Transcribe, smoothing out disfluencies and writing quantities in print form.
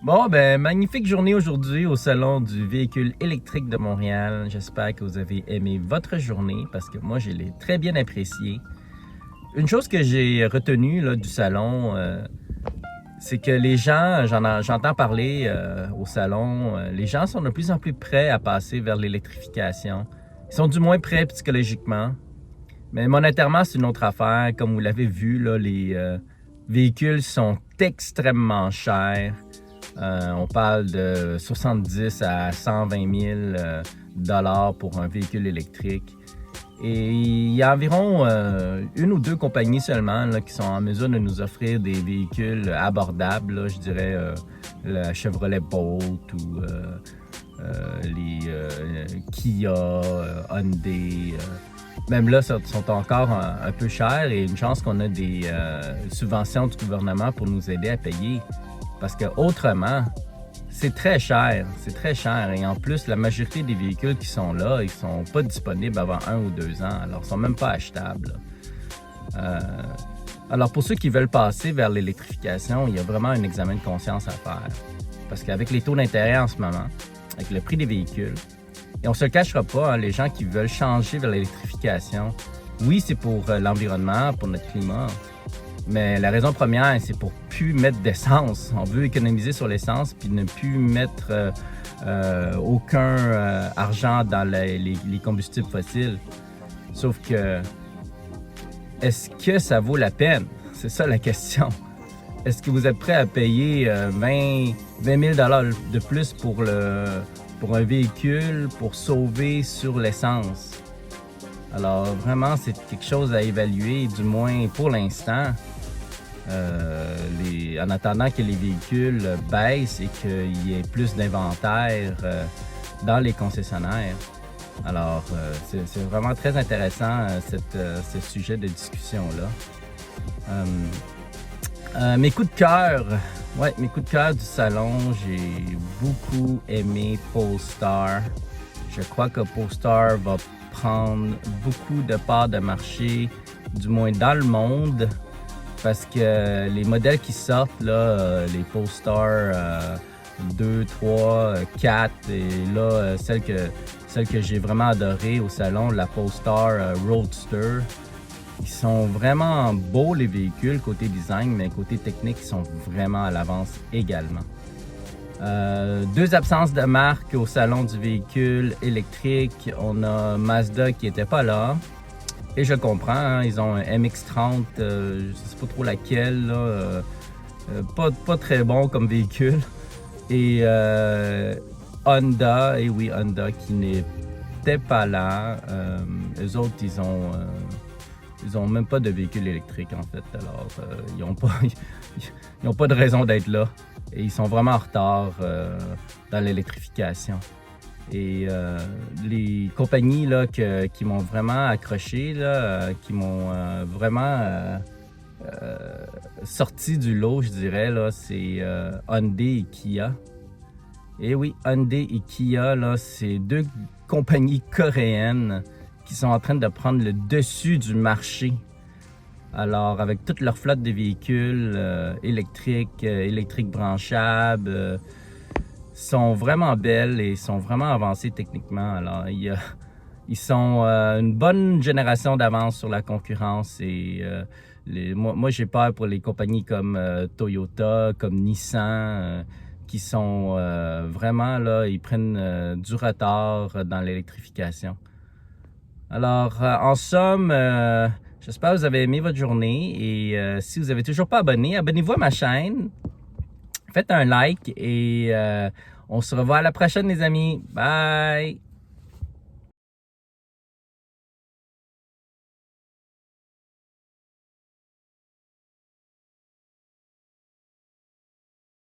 Bon, ben, magnifique journée aujourd'hui au Salon du véhicule électrique de Montréal. J'espère que vous avez aimé votre journée parce que moi, je l'ai très bien appréciée. Une chose que j'ai retenue là, du salon, c'est que les gens, j'entends parler au salon, les gens sont de plus en plus prêts à passer vers l'électrification. Ils sont du moins prêts psychologiquement. Mais monétairement, c'est une autre affaire. Comme vous l'avez vu, là, les véhicules sont extrêmement chers. On parle de 70 à 120 000 dollars pour un véhicule électrique. Et il y a environ une ou deux compagnies seulement là, qui sont en mesure de nous offrir des véhicules abordables. Là, je dirais la Chevrolet Bolt ou les Kia, Hyundai. Même là, sont encore un peu chers et une chance qu'on a des subventions du gouvernement pour nous aider à payer. Parce que autrement, c'est très cher. Et en plus, la majorité des véhicules qui sont là, ils sont pas disponibles avant 1 ou 2 ans. Alors, ils sont même pas achetables. Alors, pour ceux qui veulent passer vers l'électrification, il y a vraiment un examen de conscience à faire. Parce qu'avec les taux d'intérêt en ce moment, avec le prix des véhicules, et on se le cachera pas, hein, les gens qui veulent changer vers l'électrification, oui, c'est pour l'environnement, pour notre climat, mais la raison première, c'est pour plus mettre d'essence. On veut économiser sur l'essence puis ne plus mettre aucun argent dans les combustibles fossiles. Sauf que, est-ce que ça vaut la peine? C'est ça la question. Est-ce que vous êtes prêt à payer 20 000 $ de plus pour un véhicule pour sauver sur l'essence? Alors vraiment, c'est quelque chose à évaluer, du moins pour l'instant. En attendant que les véhicules baissent et qu'il y ait plus d'inventaire dans les concessionnaires. Alors, c'est vraiment très intéressant ce sujet de discussion-là. Mes coups de cœur, mes coups de cœur du salon, j'ai beaucoup aimé Polestar. Je crois que Polestar va prendre beaucoup de parts de marché, du moins dans le monde, parce que les modèles qui sortent, là, les Polestar 2, 3, 4, et là, celle que j'ai vraiment adorée au salon, la Polestar Roadster, ils sont vraiment beaux les véhicules côté design, mais côté technique, ils sont vraiment à l'avance également. 2 absences de marque au salon du véhicule électrique. On a Mazda qui n'était pas là. Et je comprends, hein, ils ont un MX-30, je ne sais pas trop laquelle, là, pas très bon comme véhicule. Et Honda, et oui, Honda qui n'était pas là. Eux autres, ils ont même pas de véhicule électrique en fait. Alors, ils n'ont pas de raison d'être là. Et ils sont vraiment en retard dans l'électrification. Et les compagnies là, qui m'ont vraiment accroché, là, qui m'ont vraiment sorti du lot, je dirais, là, c'est Hyundai et Kia. Et oui, Hyundai et Kia, là, c'est 2 compagnies coréennes qui sont en train de prendre le dessus du marché. Alors, avec toute leur flotte de véhicules électriques branchables, sont vraiment belles et sont vraiment avancées techniquement. Alors, ils sont une bonne génération d'avance sur la concurrence et moi j'ai peur pour les compagnies comme Toyota, comme Nissan, qui sont vraiment là, ils prennent du retard dans l'électrification. Alors, en somme, j'espère que vous avez aimé votre journée et si vous n'avez toujours pas abonné, abonnez-vous à ma chaîne. Faites un like et on se revoit à la prochaine les amis. Bye!